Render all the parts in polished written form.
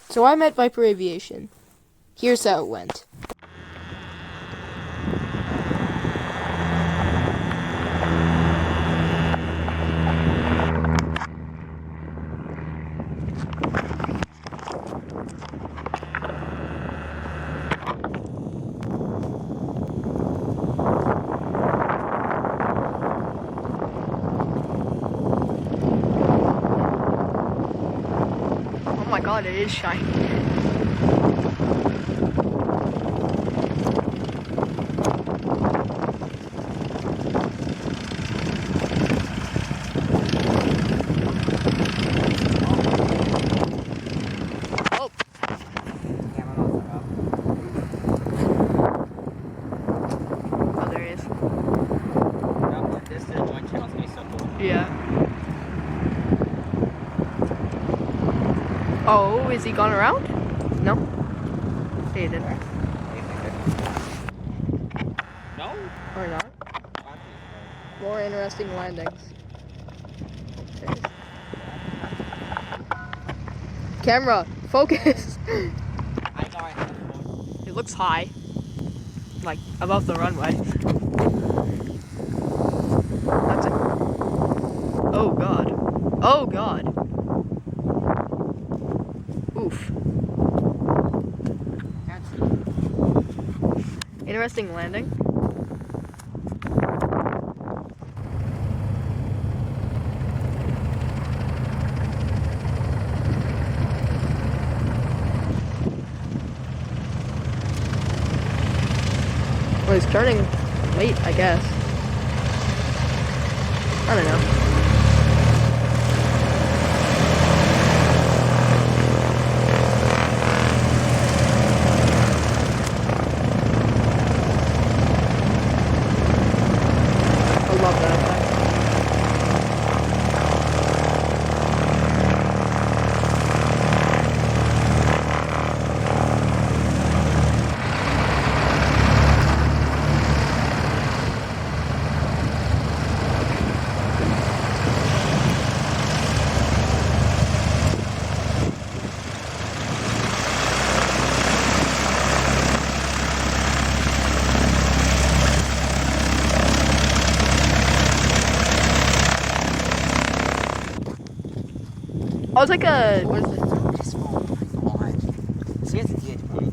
So I'm at Viper Aviation. Here's how it went. Oh my god, it is shiny. Oh. Oh, there he is. Yeah. Oh, is he gone around? No. Hey, he did. No? Or not? More interesting landings. Okay. Camera, focus. It looks high, like above the runway. That's it. Oh god. Oh god. Oof. Interesting landing. Well, he's turning late, I guess. I don't know. I love that effect. Oh, it's like a, what is it? See, it's a D820.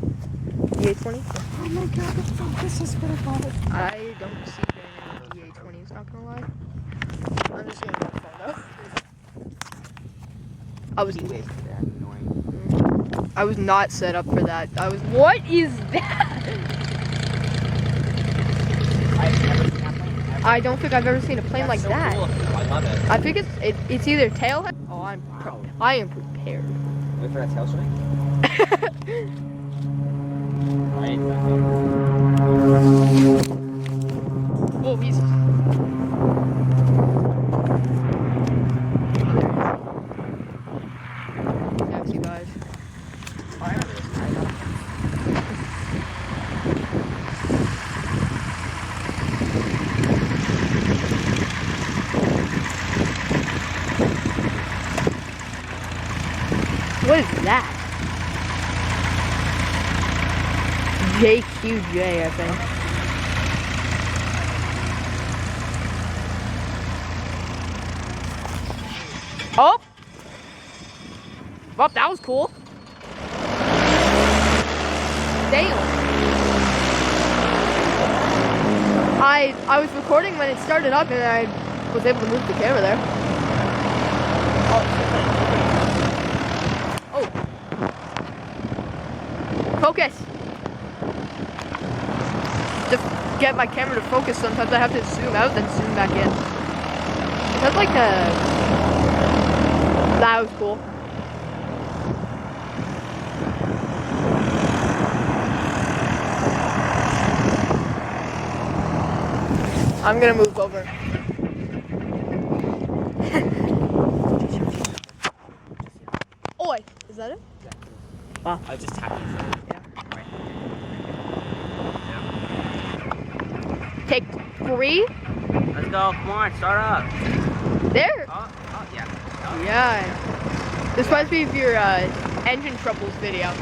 D820? Oh my god, the focus is pretty good. I don't see very many D820s, not gonna lie. I'm just gonna get a photo. I was not set up for that. What is that? I don't think I've ever seen a plane like that. Cool. I love it. I think it's either tailhead. Oh, I am prepared. Wait for that tail swing. Right. Oh, he's. That's you guys. What is that? JQJ, I think. Oh! Well, that was cool. Damn. I was recording when it started up and I was able to move the camera there. Oh. Focus. To get my camera to focus, sometimes I have to zoom out then zoom back in. That's like a... That was cool. I'm gonna move over. Oi! Is that it? Yeah. Wow. I just tapped it. Yeah. Right. Yeah. Take 3. Let's go. Come on, start up. There. Oh, yeah. Oh. Yeah. This reminds me of your engine troubles video.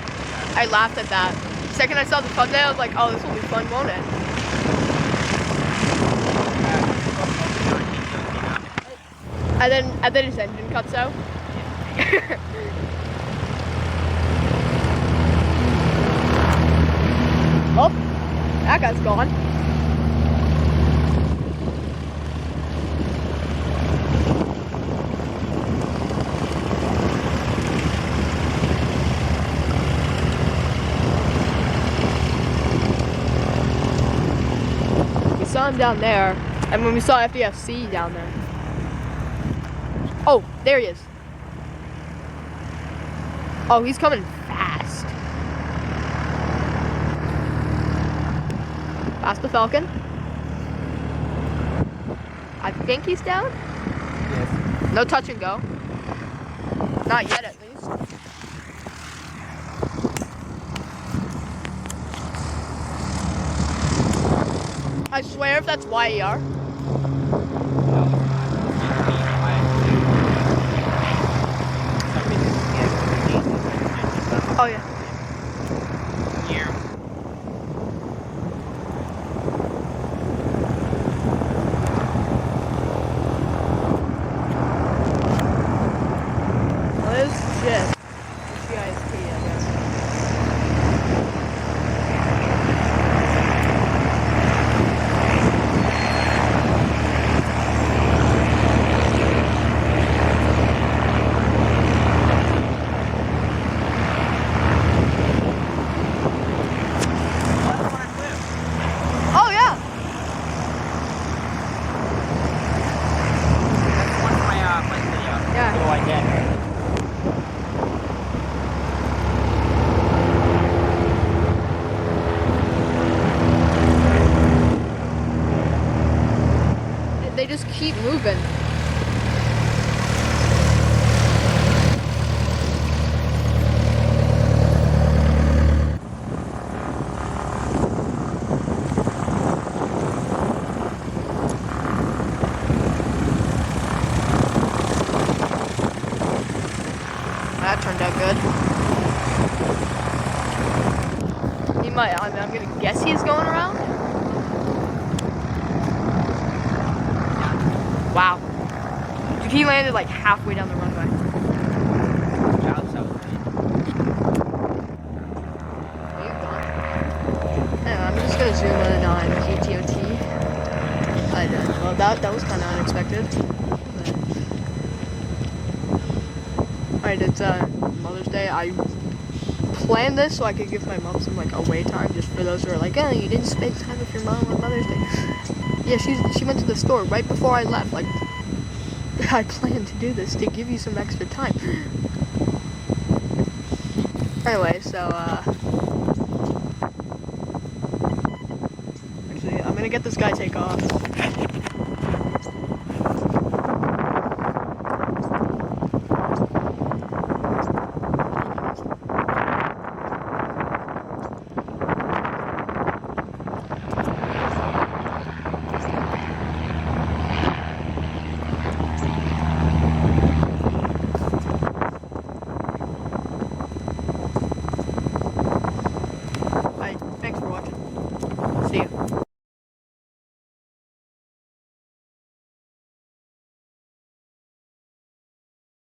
I laughed at that. The second I saw the thumbnail, I was like, oh, this will be fun, won't it? And then his engine cuts out. Oh, that guy's gone. We saw him down there, and when we saw FDFC down there. Oh, there he is. Oh, he's coming fast. Past the Falcon. I think he's down. Yes. No touch and go. Not yet, at least. I swear if that's YER. Oh yeah. Well, this is shit. CISP, I guess. Oh yeah. One of my play video. Yeah. Oh, I did. They just keep moving. That turned out good. He might, I'm gonna guess he's going around. Wow. Dude, he landed like halfway down the runway. Anyway, I'm just gonna zoom in on GTOT. Well, that was kind of unexpected. Alright, it's Mother's Day. I planned this so I could give my mom some like away time, just for those who are like, oh, you didn't spend time with your mom on Mother's Day. Yeah, she went to the store right before I left. Like, I planned to do this to give you some extra time. Anyway, so actually, I'm gonna get this guy take off.